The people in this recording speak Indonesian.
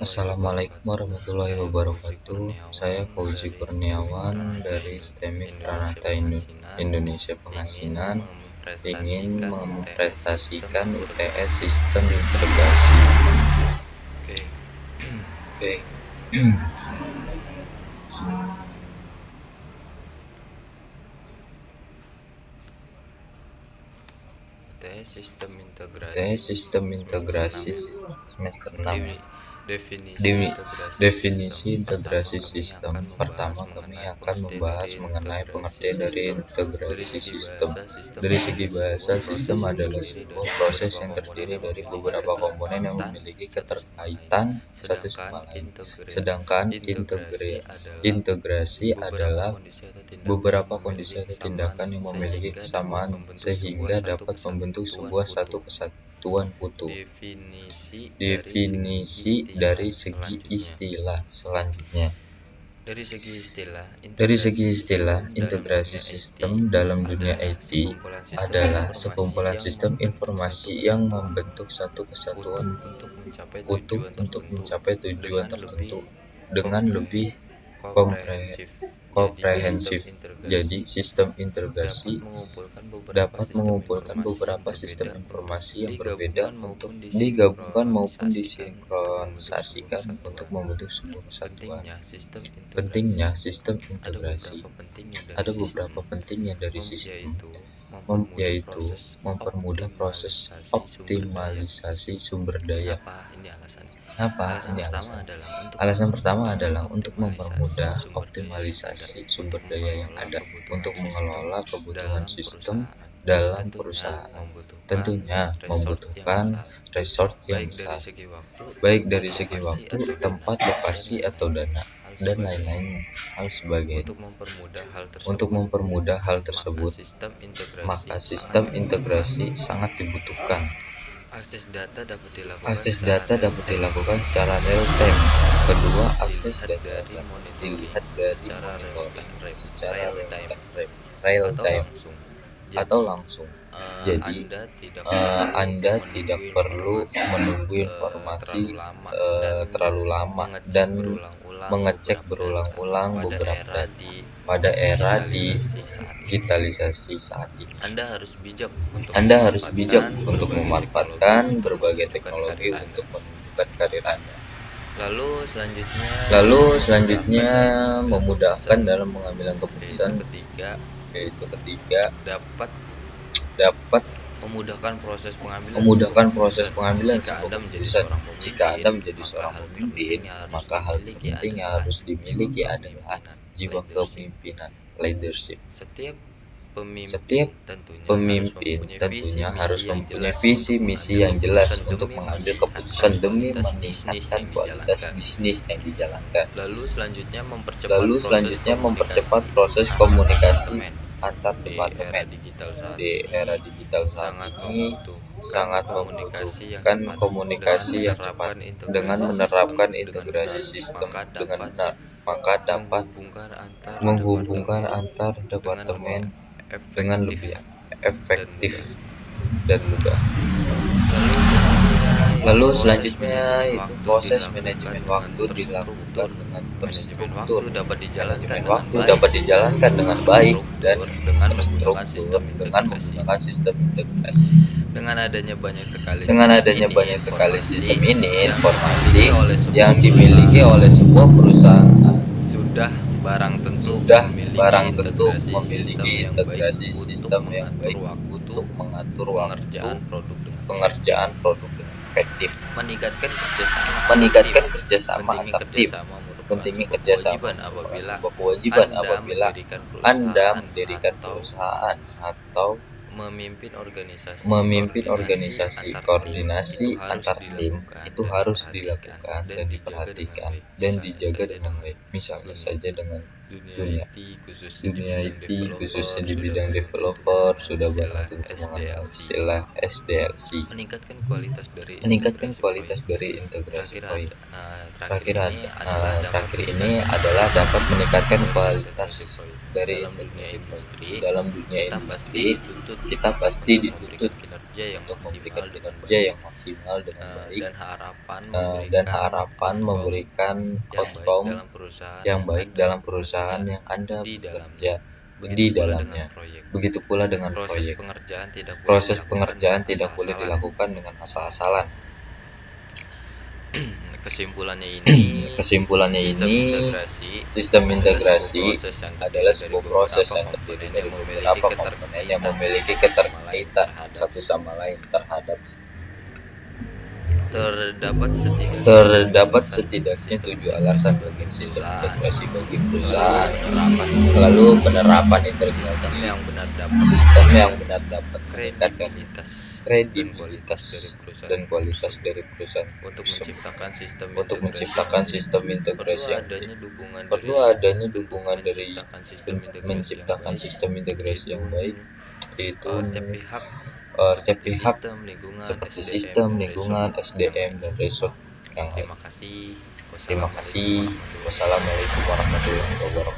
Assalamualaikum warahmatullahi wabarakatuh. Saya Fauzi Kurniawan dari STEMIK Pranata Indonesia Pengasinan ingin mempresentasikan UTS Sistem Integrasi. Oke. UTS Sistem Integrasi semester 6. Definisi integrasi sistem. Pertama, kami akan membahas mengenai pengertian dari integrasi sistem. Dari segi bahasa, sistem adalah sebuah proses yang terdiri dari beberapa komponen yang memiliki keterkaitan satu sama lain. Sedangkan integrasi adalah beberapa kondisi atau tindakan yang memiliki kesamaan sehingga dapat membentuk sebuah satu kesatuan utuh. Definisi dari segi istilah selanjutnya. Dari segi istilah, integrasi sistem dalam dunia IT adalah sekumpulan sistem informasi yang membentuk satu kesatuan utuh untuk mencapai tujuan tertentu dengan lebih komprehensif. Jadi, sistem integrasi dapat mengumpulkan beberapa sistem informasi yang berbeda untuk digabungkan maupun disinkronisasikan untuk membentuk sebuah kesatuan. Pentingnya sistem integrasi. Ada beberapa pentingnya dari sistem, yaitu mempermudah proses optimalisasi sumber daya. Kenapa? Ini alasan. Alasan pertama adalah untuk mempermudah optimalisasi sumber daya yang ada untuk mengelola kebutuhan sistem dalam perusahaan. Tentunya membutuhkan resource yang besar, baik dari segi waktu, tempat, lokasi, atau dana, dan lain-lain hal sebagainya. Untuk mempermudah hal tersebut, maka sistem integrasi sangat dibutuhkan. Akses data dapat dilakukan secara real time. Kedua, akses data dapat dilihat dari monitoring secara real time atau langsung. Jadi, Anda tidak perlu menunggu informasi terlalu lama dan mengecek berulang-ulang beberapa data. Pada era digitalisasi saat ini, Anda harus bijak untuk memanfaatkan berbagai teknologi untuk menunjukkan karir Anda. Lalu selanjutnya memudahkan dalam mengambil keputusan, yaitu ketiga, dapat memudahkan proses pengambilan sebuah keputusan. Jika Anda menjadi seorang pemimpin, maka hal penting yang harus dimiliki adalah jiwa kepemimpinan, leadership. Setiap pemimpin tentunya harus mempunyai visi misi yang jelas untuk mengambil keputusan demi meningkatkan kualitas bisnis yang dijalankan. Lalu selanjutnya mempercepat proses komunikasi antar departemen. Di era digital saat ini sangat membutuhkan komunikasi yang cepat. Dengan menerapkan integrasi sistem dengan benar, maka dapat menghubungkan antar departemen dengan lebih efektif dan mudah. Lalu selanjutnya itu proses manajemen waktu dilakukan dengan terstruktur. Manajemen waktu dapat dijalankan dengan baik dan terstruktur dengan menggunakan sistem integrasi. Dengan adanya banyak sekali sistem ini, informasi yang dimiliki oleh sebuah perusahaan sudah barang tentu memiliki integrasi sistem yang baik untuk mengatur waktu pengerjaan produk dengan efektif, meningkatkan kerjasama antar tim. Pentingnya kerjasama merupakan sebuah kewajiban apabila Anda mendirikan perusahaan atau memimpin organisasi. Koordinasi antar tim itu harus dilakukan dan diperhatikan dan dijaga dengan baik. Misalnya saja dengan dunia IT khususnya di bidang developer sudah banyak untuk mengenal istilah SDLC. Meningkatkan kualitas dari integrasi. Terakhir ini adalah dapat meningkatkan kualitas dari integrasi. Dalam dunia industri kita pasti dituntut kinerja yang maksimal dengan baik, dan harapan memberikan outcome yang baik dalam perusahaan yang Anda bekerja di dalamnya. Begitu pula dengan proyek. Proses pengerjaan tidak boleh dilakukan dengan asal-asalan. Kesimpulannya ini, sistem integrasi adalah sebuah proses yang terdiri dari beberapa komponen yang memiliki keterkaitan satu sama lain terhadap. Terdapat setidaknya 7 alasan bagi sistem integrasi bagi perusahaan. Lalu penerapan integrasi sistem yang benar dapat meningkatkan kredibilitas dan kualitas dari perusahaan. Untuk menciptakan sistem integrasi yang baik, perlu adanya dukungan dari menciptakan sistem integrasi yang baik, yaitu setiap pihak seperti sistem, lingkungan, SDM, dan resort yang lain. Terima kasih. Wassalamualaikum warahmatullahi wabarakatuh.